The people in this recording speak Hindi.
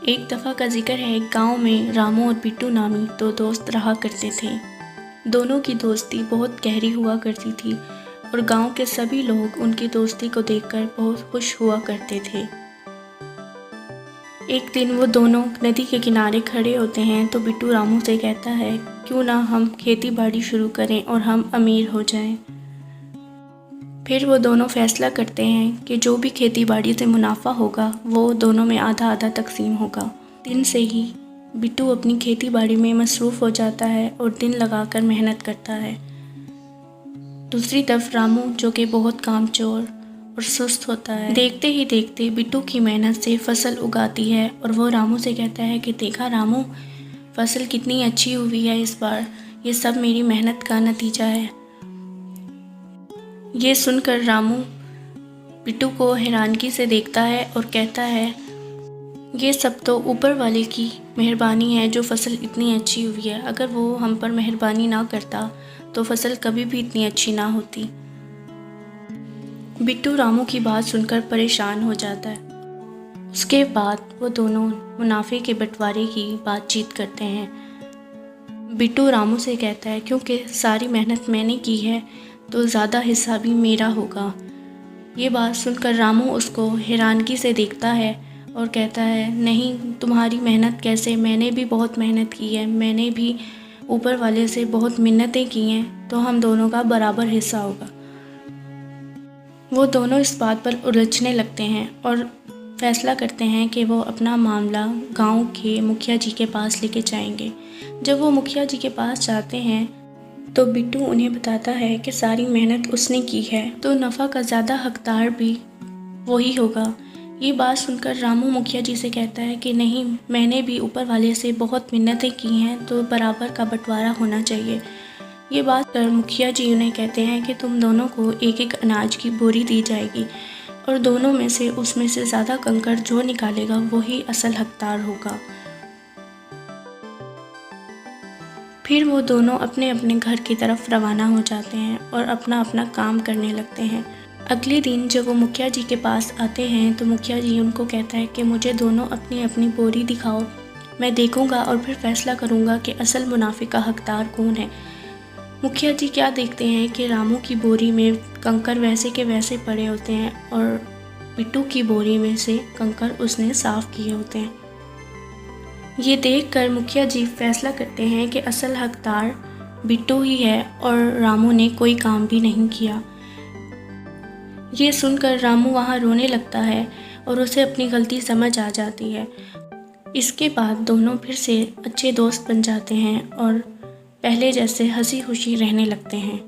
एक दफ़ा का जिक्र है, गांव में रामू और बिट्टू नामी दो दोस्त रहा करते थे। दोनों की दोस्ती बहुत गहरी हुआ करती थी और गांव के सभी लोग उनकी दोस्ती को देखकर बहुत खुश हुआ करते थे। एक दिन वो दोनों नदी के किनारे खड़े होते हैं तो बिट्टू रामू से कहता है, क्यों ना हम खेती बाड़ी शुरू करें और हम अमीर हो जाएं। फिर वो दोनों फैसला करते हैं कि जो भी खेती बाड़ी से मुनाफा होगा वो दोनों में आधा आधा तकसीम होगा। दिन से ही बिट्टू अपनी खेती बाड़ी में मसरूफ़ हो जाता है और दिन लगाकर मेहनत करता है। दूसरी तरफ रामू, जो कि बहुत कामचोर और सुस्त होता है, देखते ही देखते बिट्टू की मेहनत से फसल उगाती है और वो रामू से कहता है कि देखा रामू, फसल कितनी अच्छी हुई है इस बार, ये सब मेरी मेहनत का नतीजा है। ये सुनकर रामू बिट्टू को हैरानगी से देखता है और कहता है, ये सब तो ऊपर वाले की मेहरबानी है जो फसल इतनी अच्छी हुई है। अगर वो हम पर मेहरबानी ना करता तो फसल कभी भी इतनी अच्छी ना होती। बिट्टू रामू की बात सुनकर परेशान हो जाता है। उसके बाद वो दोनों मुनाफे के बंटवारे की बातचीत करते हैं। बिट्टू रामू से कहता है, क्योंकि सारी मेहनत मैंने की है तो ज़्यादा हिस्सा भी मेरा होगा। ये बात सुनकर रामू उसको हैरानगी से देखता है और कहता है, नहीं, तुम्हारी मेहनत कैसे, मैंने भी बहुत मेहनत की है, मैंने भी ऊपर वाले से बहुत मिन्नतें की हैं, तो हम दोनों का बराबर हिस्सा होगा। वो दोनों इस बात पर उलझने लगते हैं और फैसला करते हैं कि वो अपना मामला गांव के मुखिया जी के पास लेके जाएंगे। जब वो मुखिया जी के पास जाते हैं तो बिट्टू उन्हें बताता है कि सारी मेहनत उसने की है तो नफ़ा का ज़्यादा हकदार भी वही होगा। ये बात सुनकर रामू मुखिया जी से कहता है कि नहीं, मैंने भी ऊपर वाले से बहुत मिन्नतें की हैं तो बराबर का बंटवारा होना चाहिए। ये बात कर मुखिया जी उन्हें कहते हैं कि तुम दोनों को एक एक अनाज की बोरी दी जाएगी और दोनों में से उसमें से ज़्यादा कंकड़ जो निकालेगा वही असल हकदार होगा। फिर वो दोनों अपने अपने घर की तरफ रवाना हो जाते हैं और अपना अपना काम करने लगते हैं। अगले दिन जब वो मुखिया जी के पास आते हैं तो मुखिया जी उनको कहता है कि मुझे दोनों अपनी अपनी बोरी दिखाओ, मैं देखूंगा और फिर फैसला करूंगा कि असल मुनाफे का हकदार कौन है। मुखिया जी क्या देखते हैं कि रामू की बोरी में कंकड़ वैसे के वैसे पड़े होते हैं और बिट्टू की बोरी में से कंकड़ उसने साफ़ किए होते हैं। ये देखकर मुखिया जी फैसला करते हैं कि असल हकदार बिट्टू ही है और रामू ने कोई काम भी नहीं किया। ये सुनकर रामू वहाँ रोने लगता है और उसे अपनी गलती समझ आ जाती है। इसके बाद दोनों फिर से अच्छे दोस्त बन जाते हैं और पहले जैसे हंसी खुशी रहने लगते हैं।